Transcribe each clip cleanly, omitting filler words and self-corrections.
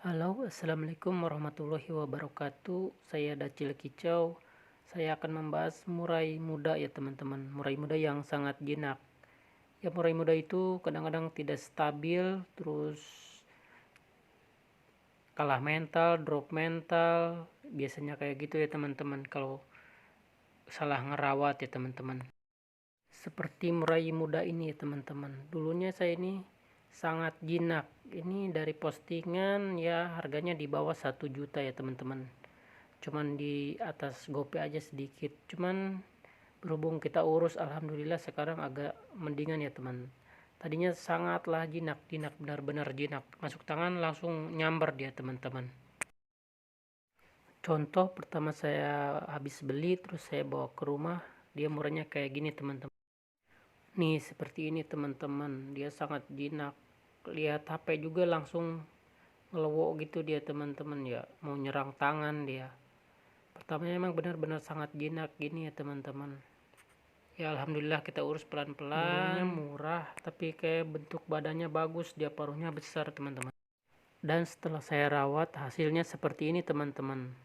Halo, assalamualaikum warahmatullahi wabarakatuh. Saya Dacil Kicau. Saya akan membahas murai muda ya teman-teman. Murai muda yang sangat jinak. Ya, murai muda itu kadang-kadang tidak stabil, terus kalah mental, drop mental. Biasanya kayak gitu ya teman-teman. Kalau salah ngerawat ya teman-teman. Seperti murai muda ini ya teman-teman. Dulunya saya ini sangat jinak. Ini dari postingan ya harganya di bawah 1 juta ya teman-teman. Cuman di atas GoPay aja sedikit. Cuman berhubung kita urus, alhamdulillah sekarang agak mendingan ya teman. Tadinya sangatlah jinak, benar-benar jinak. Masuk tangan langsung nyamber dia teman-teman. Contoh pertama saya habis beli terus saya bawa ke rumah, dia murahnya kayak gini teman-teman. Nih seperti ini teman-teman, dia sangat jinak. Lihat HP juga langsung ngelowok gitu dia teman-teman ya, mau nyerang tangan dia. Pertamanya emang benar-benar sangat jinak gini ya teman-teman. Ya alhamdulillah kita urus pelan-pelan, murah, tapi kayak bentuk badannya bagus, dia paruhnya besar teman-teman. Dan setelah saya rawat hasilnya seperti ini teman-teman.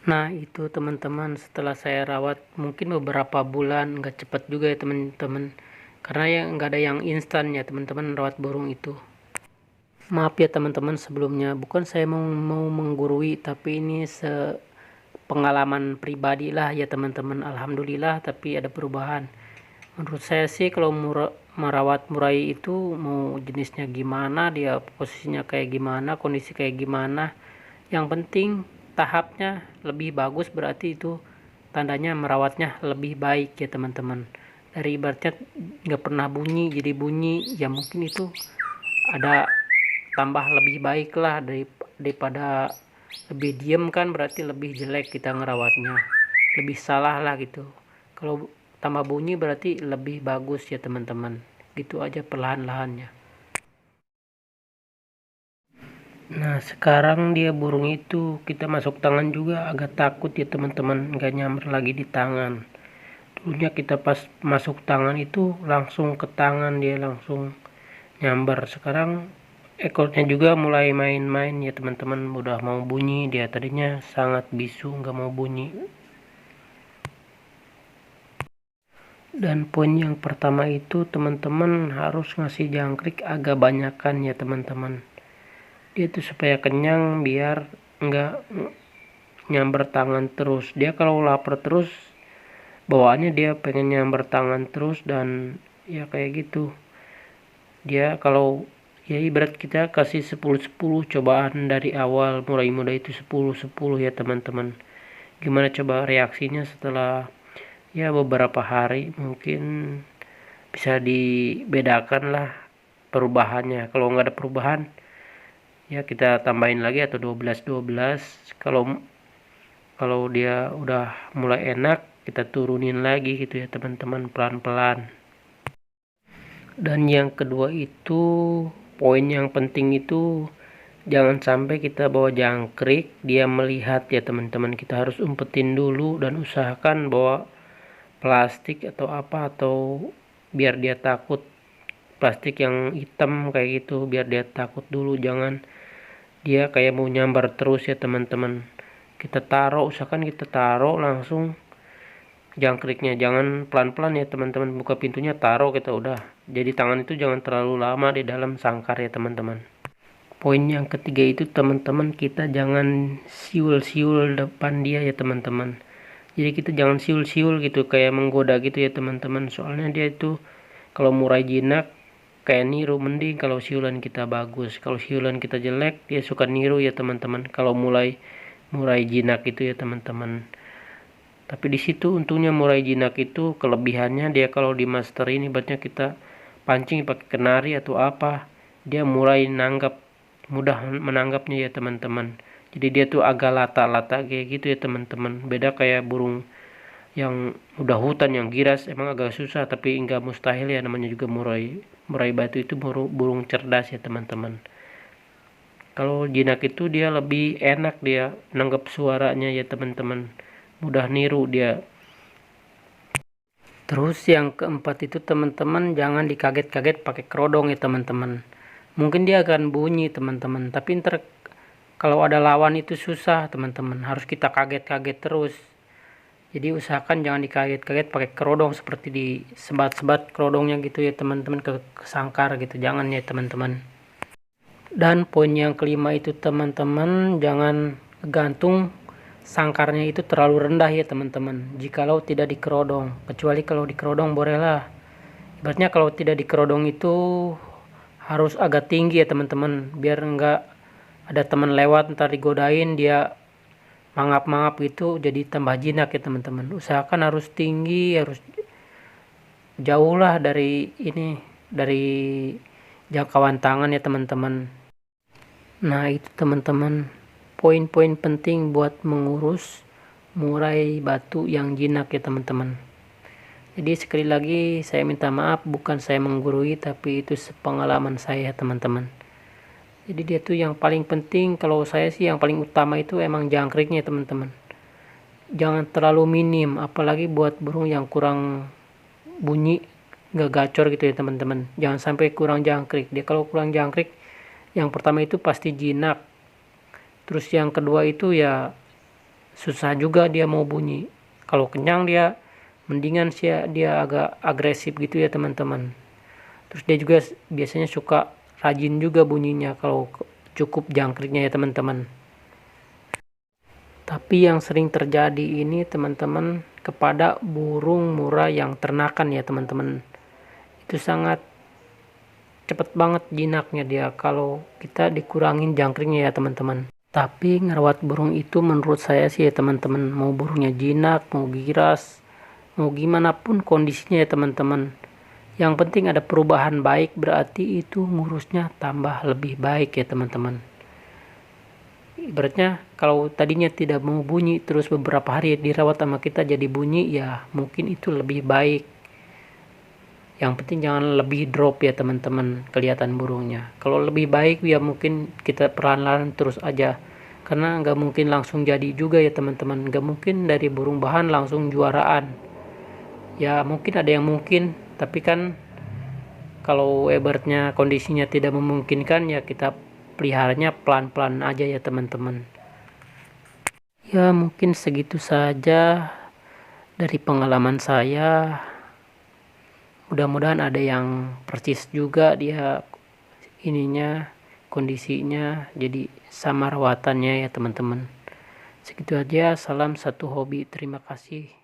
Nah itu teman-teman, setelah saya rawat mungkin beberapa bulan, nggak cepat juga ya teman-teman, karena ya nggak ada yang instan ya teman-teman rawat burung itu. Maaf ya teman-teman sebelumnya, bukan saya mau menggurui, tapi ini pengalaman pribadi lah ya teman-teman. Alhamdulillah tapi ada perubahan. Menurut saya sih kalau merawat murai itu mau jenisnya gimana, dia posisinya kayak gimana, kondisi kayak gimana, yang penting tahapnya lebih bagus, berarti itu tandanya merawatnya lebih baik ya teman-teman. Dari ibaratnya nggak pernah bunyi jadi bunyi, ya mungkin itu ada tambah lebih baik lah daripada lebih diem, kan berarti lebih jelek kita ngerawatnya, lebih salah lah gitu. Kalau tambah bunyi berarti lebih bagus ya teman-teman. Gitu aja perlahan-lahannya. Nah sekarang dia burung itu kita masuk tangan juga agak takut ya teman-teman, nggak nyamber lagi di tangan. Dulunya kita pas masuk tangan itu langsung ke tangan, dia langsung nyamber. Sekarang ekornya juga mulai main-main ya teman-teman, udah mau bunyi. Dia tadinya sangat bisu, nggak mau bunyi. Dan poin yang pertama itu teman-teman harus ngasih jangkrik agak banyakan ya teman-teman. Dia tuh supaya kenyang, biar nggak nyamber tangan terus. Dia kalau lapar terus bawaannya dia pengen nyamber tangan terus, dan ya kayak gitu. Dia kalau ya ibarat kita kasih 10-10 cobaan dari awal murai muda itu 10-10 ya teman-teman. Gimana coba reaksinya setelah ya beberapa hari, mungkin bisa dibedakan lah perubahannya. Kalau nggak ada perubahan ya kita tambahin lagi atau 12-12. Kalau dia udah mulai enak kita turunin lagi gitu ya teman-teman, pelan-pelan. Dan yang kedua itu, poin yang penting itu jangan sampai kita bawa jangkrik dia melihat ya teman-teman. Kita harus umpetin dulu dan usahakan bawa plastik atau apa, atau biar dia takut, plastik yang hitam kayak gitu, biar dia takut dulu. Jangan dia kayak mau nyambar terus ya teman-teman. Kita taruh, usahakan kita taruh langsung jangkriknya, jangan pelan-pelan ya teman-teman. Buka pintunya taruh kita udah. Jadi tangan itu jangan terlalu lama di dalam sangkar ya teman-teman. Poin yang ketiga itu teman-teman, kita jangan siul-siul depan dia ya teman-teman. Jadi kita jangan siul-siul gitu kayak menggoda gitu ya teman-teman. Soalnya dia itu kalau murai jinak kayak niru. Mending kalau siulan kita bagus, kalau siulan kita jelek dia suka niru ya teman-teman, kalau mulai jinak itu ya teman-teman. Tapi di situ untungnya murai jinak itu kelebihannya dia kalau di master ini ibaratnya kita pancing pakai kenari atau apa, dia mudah menanggapnya ya teman-teman. Jadi dia tuh agak lata-lata kayak gitu ya teman-teman. Beda kayak burung yang udah hutan yang giras emang agak susah, tapi enggak mustahil ya, namanya juga murai batu itu burung cerdas ya teman-teman. Kalau jinak itu dia lebih enak dia nanggap suaranya ya teman-teman, mudah niru dia. Terus yang keempat itu teman-teman, jangan dikaget-kaget pakai kerodong ya teman-teman. Mungkin dia akan bunyi teman-teman, tapi ntar kalau ada lawan itu susah teman-teman, harus kita kaget-kaget terus. Jadi usahakan jangan dikaget-kaget pakai kerodong seperti di sebat-sebat kerodongnya gitu ya teman-teman, ke sangkar gitu, jangan ya teman-teman. Dan poin yang kelima itu teman-teman, jangan gantung sangkarnya itu terlalu rendah ya teman-teman, jikalau tidak dikerodong. Kecuali kalau dikerodong bolehlah. Ibaratnya kalau tidak dikerodong itu harus agak tinggi ya teman-teman, biar enggak ada teman lewat ntar digodain dia mangap-mangap gitu jadi tambah jinak ya teman-teman. Usahakan harus tinggi, harus jauh lah dari jangkauan tangan ya teman-teman. Nah itu teman-teman poin-poin penting buat mengurus murai batu yang jinak ya teman-teman. Jadi sekali lagi saya minta maaf, bukan saya menggurui, tapi itu sepengalaman saya teman-teman. Jadi dia tuh yang paling penting, kalau saya sih yang paling utama itu emang jangkriknya teman-teman. Jangan terlalu minim, apalagi buat burung yang kurang bunyi, nggak gacor gitu ya teman-teman. Jangan sampai kurang jangkrik. Dia kalau kurang jangkrik, yang pertama itu pasti jinak. Terus yang kedua itu ya susah juga dia mau bunyi. Kalau kenyang dia mendingan sih dia agak agresif gitu ya teman-teman. Terus dia juga biasanya suka rajin juga bunyinya kalau cukup jangkriknya ya teman-teman. Tapi yang sering terjadi ini teman-teman kepada burung murai yang ternakan ya teman-teman, itu sangat cepet banget jinaknya dia kalau kita dikurangin jangkriknya ya teman-teman. Tapi ngerawat burung itu menurut saya sih ya teman-teman, mau burungnya jinak, mau giras, mau gimana pun kondisinya ya teman-teman, yang penting ada perubahan baik, berarti itu ngurusnya tambah lebih baik ya teman-teman. Ibaratnya kalau tadinya tidak mau bunyi terus beberapa hari dirawat sama kita jadi bunyi, ya mungkin itu lebih baik. Yang penting jangan lebih drop ya teman-teman kelihatan burungnya. Kalau lebih baik ya mungkin kita perlahan-lahan terus aja, karena nggak mungkin langsung jadi juga ya teman-teman. Nggak mungkin dari burung bahan langsung juaraan. Ya mungkin ada yang mungkin, tapi kan kalau ibaratnya kondisinya tidak memungkinkan ya kita peliharanya pelan-pelan aja ya teman-teman. Ya mungkin segitu saja dari pengalaman saya. Mudah-mudahan ada yang persis juga dia kondisinya, jadi sama rawatannya ya teman-teman. Segitu aja, salam satu hobi, terima kasih.